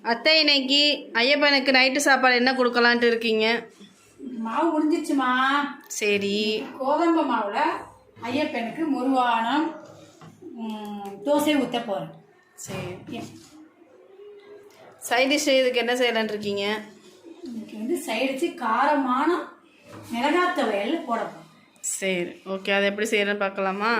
அத்தை, இன்னைக்கு ஐயப்பனுக்கு நைட்டு சாப்பாடு என்ன கொடுக்கலான்ட்டு இருக்கீங்க? மாவு முடிஞ்சிச்சுமா. சரி. கோதம்பு மாவில் ஐயப்பனுக்கு முருவானம் தோசை ஊற்ற போகிறேன். சரி. சைட் டிஷ் இதுக்கு என்ன செய்யலான் இருக்கீங்க? இன்னைக்கு சைடிச்சு காரமான மிளகாய் துவையல் போட போகிறோம். சரி, ஓகே. அதை எப்படி செய்யறேன்னு பார்க்கலாமா?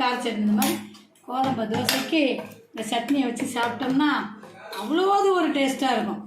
கார சட்னி இந்த மாதிரி கோதம்பு தோசைக்கு இந்த சட்னியை வச்சு சாப்பிட்டோம்னா அவ்வளோது ஒரு டேஸ்ட்டாக இருக்கும்.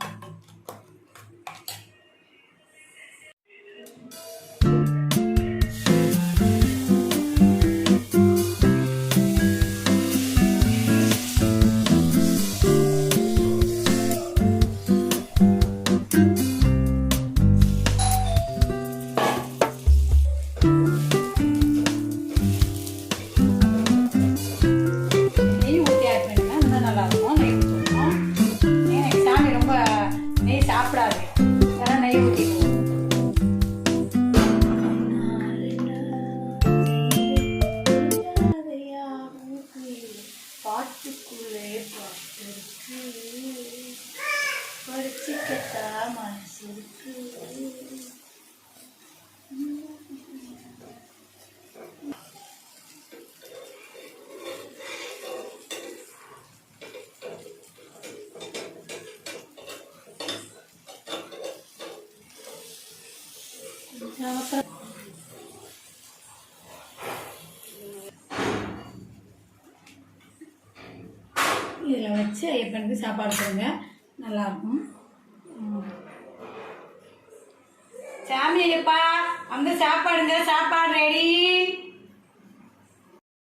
பாட்டுக்குள்ளே பாட்டுருக்கு படிச்சுக்கத்தா மனசு இருக்கு. இதில் வச்சு ஐயப்பனுக்கு சாப்பாடு கொடுங்க, நல்லாயிருக்கும். சாமி ஐயப்பா, அந்த சாப்பாடுங்க சாப்பாடு.